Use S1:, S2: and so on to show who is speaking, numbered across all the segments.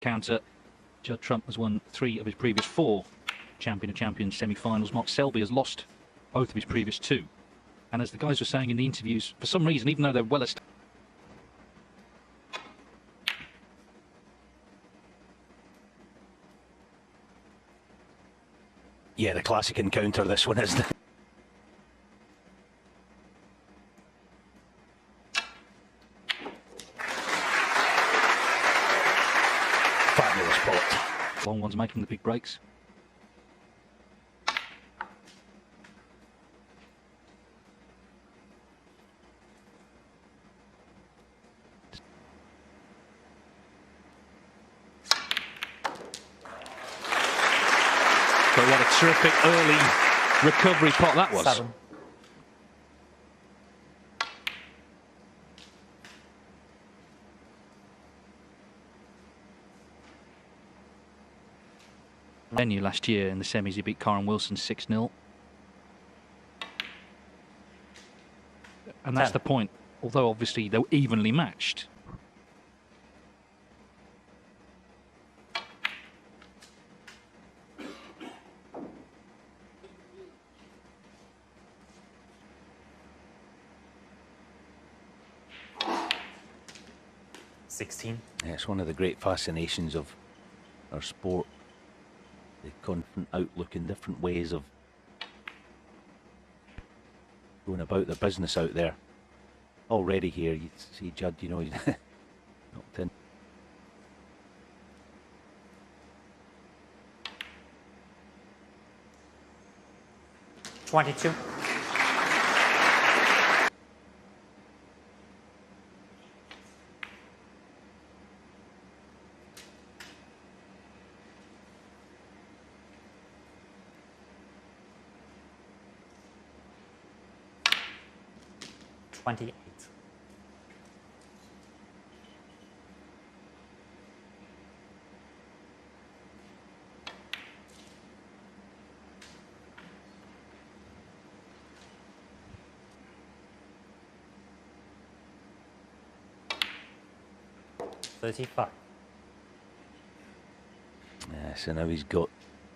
S1: counter. Judd Trump has won 3 of his previous 4 Champion of Champions semi-finals. Mark Selby has lost both of his previous 2. And as the guys were saying in the interviews, for some reason, even though they're well established,
S2: yeah, the classic encounter this one, isn't it? Fabulous pot.
S1: long ones making the big breaks. But what a terrific early recovery pot that was.
S3: 7.
S1: Venue last year in the semis, he beat Karen Wilson 6-0. And that's
S3: 10.
S1: the point. Although obviously they were evenly matched.
S3: Yeah,
S2: it's one of the great fascinations of our sport. The confident outlook in different ways of going about the business out there. Already here, you see Judd, you know, he's knocked in.
S3: .22. .28. .35.
S2: Yeah, so now he's got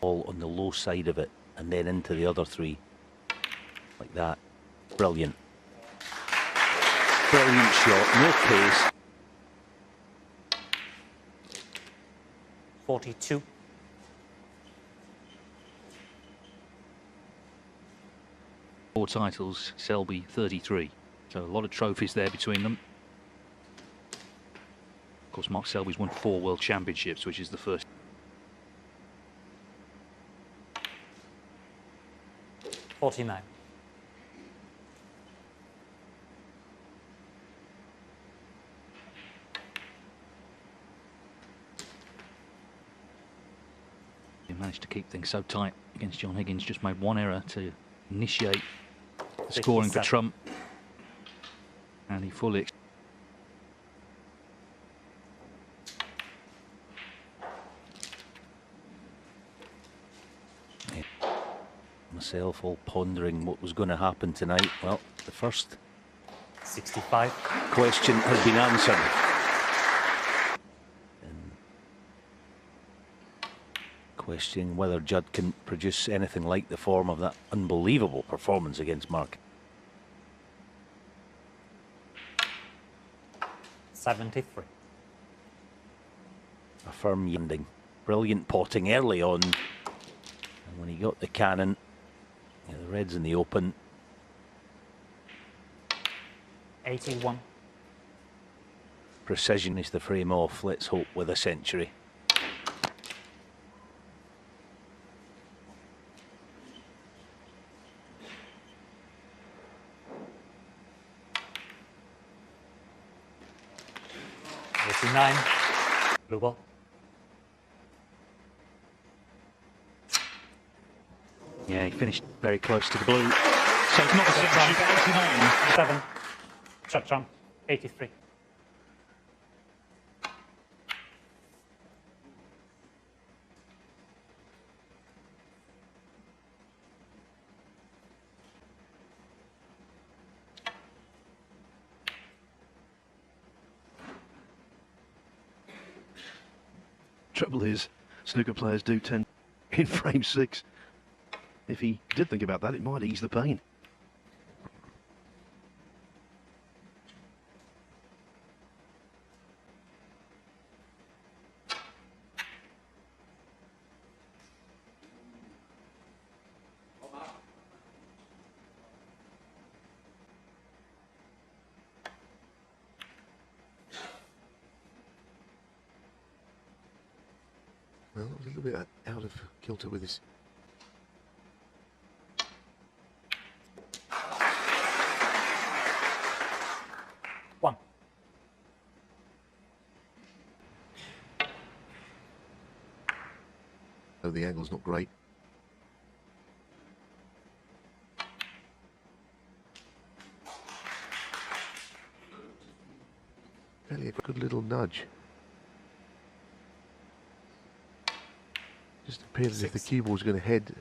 S2: all on the low side of it and then into the other 3 like that. Brilliant. Brilliant shot, no pace.
S3: 42.
S1: Four titles, Selby 33. So a lot of trophies there between them. Of course, Mark Selby's won 4 World Championships, which is the first.
S3: 49.
S1: He managed to keep things so tight against John Higgins, just made 1 error to initiate the scoring for
S3: 57.
S1: Trump. And he fully
S2: Myself all pondering what was going to happen tonight. Well, the first
S3: 65.
S2: question has been answered. And questioning whether Judd can produce anything like the form of that unbelievable performance against Mark.
S3: 73.
S2: A firm ending. Brilliant potting early on. And when he got the cannon, yeah, the red's in the open.
S3: 81.
S2: Precision is the frame off, let's hope, with a century.
S3: Blue ball.
S1: Yeah, he finished very close to the blue. So it's not the same shoot.
S3: 7. Judd Trump. 83.
S4: Trouble is, snooker players do tend in frame 6. If he did think about that, it might ease the pain.
S5: Well, a little bit out of kilter with his.
S3: One.
S5: Oh, the angle's not great. Fairly a good little nudge. Just appeared as if the keyboard's going to head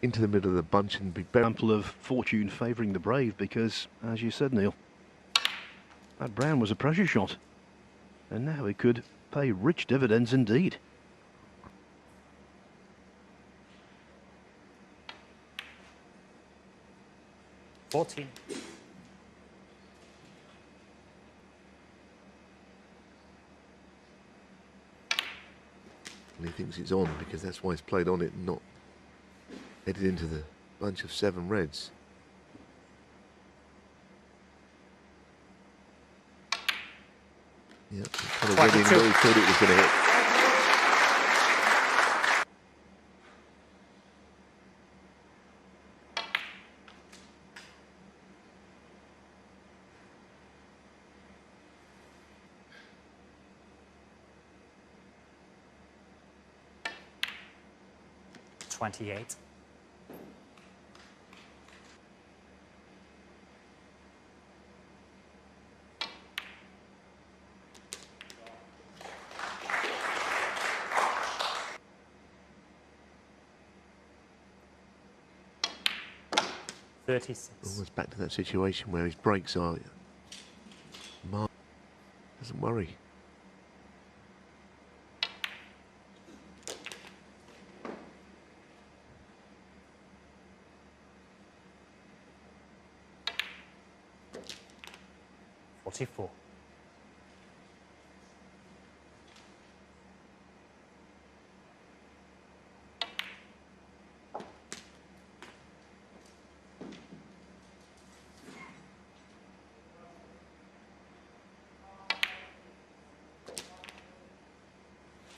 S5: into the middle of the bunch and be better.
S4: Example of fortune favouring the brave because, as you said, Neil, that brown was a pressure shot. And now it could pay rich dividends indeed.
S3: $14.
S5: And he thinks it's on because that's why he's played on it and not headed into the bunch of 7 reds. Yeah, kind of ready and really thought it was going to hit.
S3: $28. $36.
S5: Almost back to that situation where his brakes are. Mark doesn't worry.
S3: $44.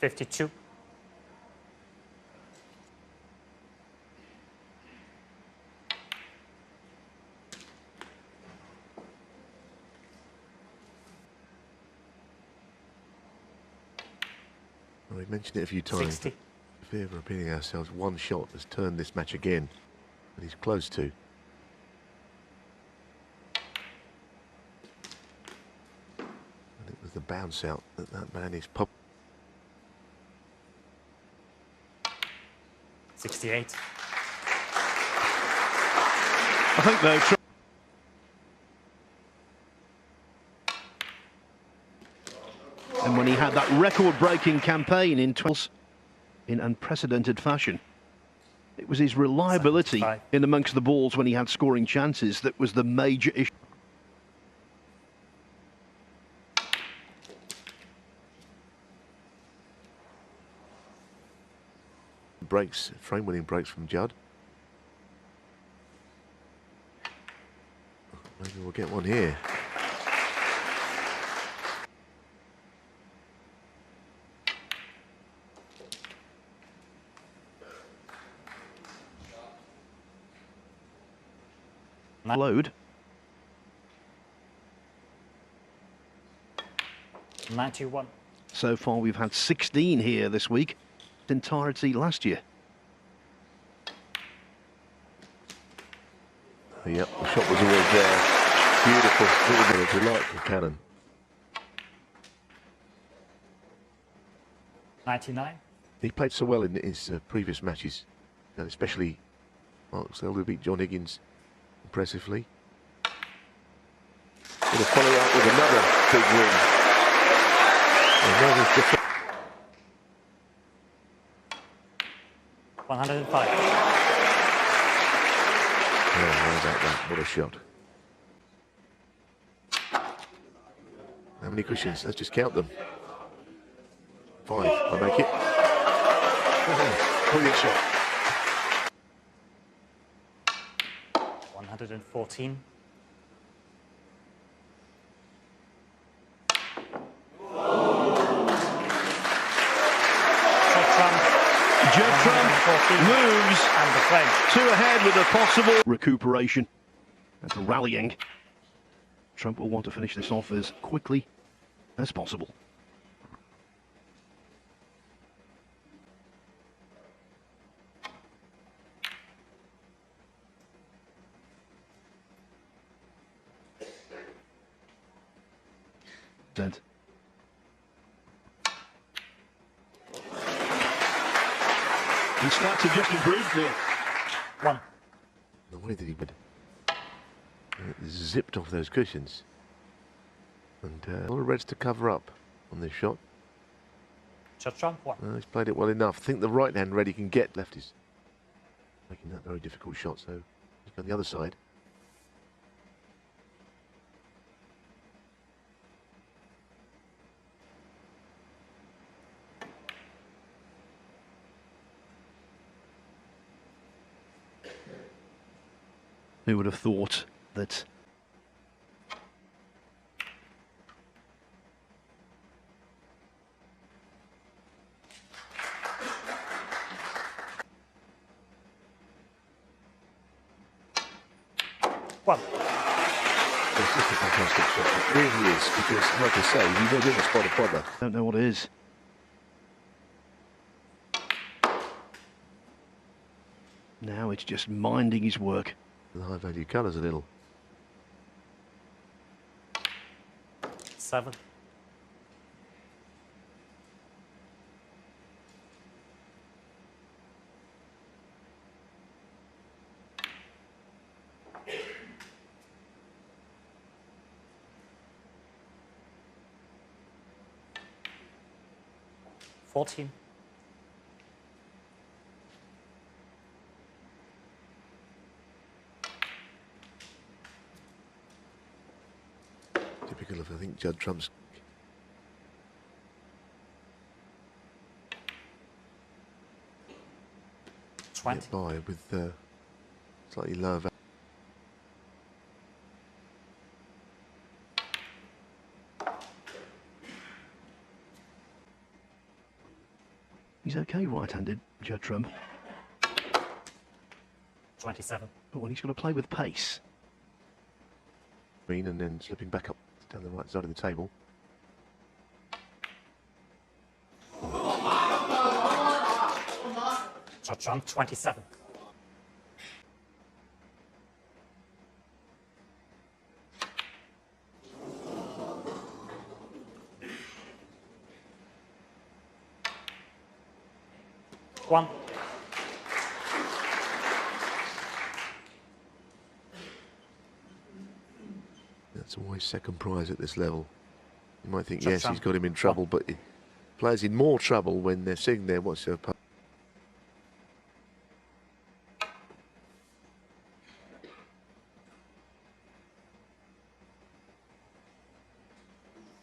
S3: $52.
S5: Well, we've mentioned it a few times.
S3: 60.
S5: The fear of repeating ourselves, one shot has turned this match again, and he's close to. And it was the bounce out that man is pop.
S3: 68.
S4: I think though, and when he had that record-breaking campaign in 12 in unprecedented fashion, it was his reliability
S3: 75.
S4: in amongst the balls when he had scoring chances that was the major issue.
S5: Breaks, frame-winning breaks from Judd. Maybe we'll get one here.
S4: Load.
S3: 91.
S4: So far we've had 16 here this week, entirety last year.
S5: Yep, the shot was always there. Beautiful, really delightful cannon.
S3: 99.
S5: He played so well in his previous matches, and especially Mark Selby beat John Higgins impressively. Going to follow up with another big win. And that was
S3: 105.
S5: Oh, how about that? What a shot. How many cushions? Let's just count them. 5. I make it. Brilliant shot.
S3: 114.
S4: Judd Trump moves
S3: And the frame.
S4: 2 ahead with a possible recuperation and rallying. Trump will want to finish this off as quickly as possible. Dead. His stats have just improved now.
S3: 1.
S5: The way that he would zipped off those cushions. And a lot of reds to cover up on this shot.
S3: Judd Trump, 1.
S5: Well, he's played it well enough. I think the right hand red he can get lefties. Making that very difficult shot, so he's on the other side.
S4: Who would have thought that
S3: One.
S5: It's just a fantastic shot. It really is, because, like I say, he was in the spot of bother.
S4: don't know what it is. Now it's just minding his work.
S5: The high value colours a little.
S3: 7. $14.
S5: Typical of, I think, Judd Trump's
S3: 20.
S5: get by with slightly lower value.
S4: He's okay right-handed, Judd Trump.
S3: 27.
S4: But when he's got to play with pace.
S5: Green and then slipping back up down the right side of the table.
S3: Judd Trump, 27. One.
S5: That's always second prize at this level. You might think,
S3: Judd
S5: yes,
S3: Trump.
S5: he's got him in trouble, but it players in more trouble when they're sitting there watching their opponent.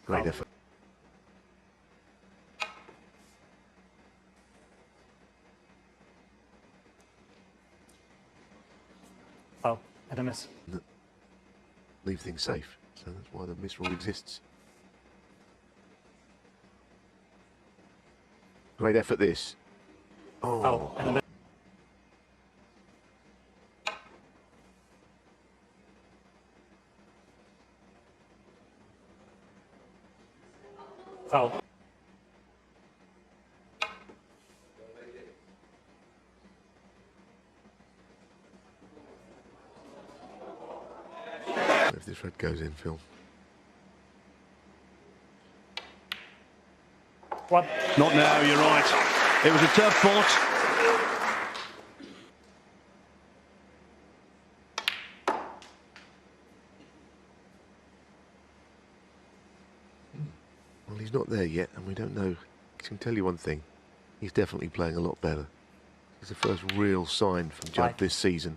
S5: Great effort.
S3: Oh, and a miss.
S5: Leave things safe. So that's why the miss rule exists. Great effort, this.
S3: Oh, and a miss. Foul.
S5: If this red goes in, Phil.
S3: One.
S4: Not now, you're right. It was a tough fought.
S5: Well, he's not there yet, and we don't know. I can tell you one thing. He's definitely playing a lot better. It's the first real sign from Judd
S3: Five.
S5: this season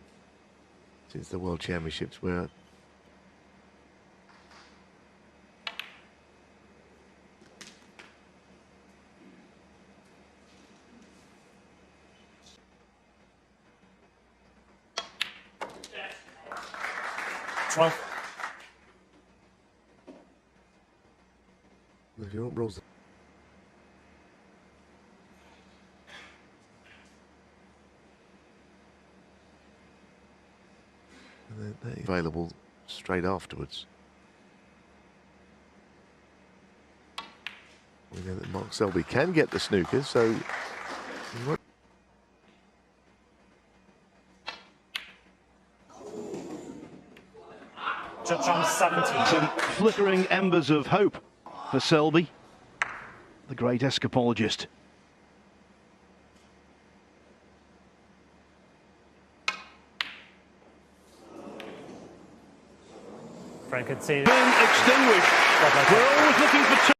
S5: since the World Championships where if you don't rolls. And they're available straight afterwards. We know that Mark Selby can get the snooker, so he won't.
S3: Judd Trump 17.
S4: Some flickering embers of hope for Selby, the great escapologist.
S3: Very good to see.
S4: Been extinguished. We're always looking for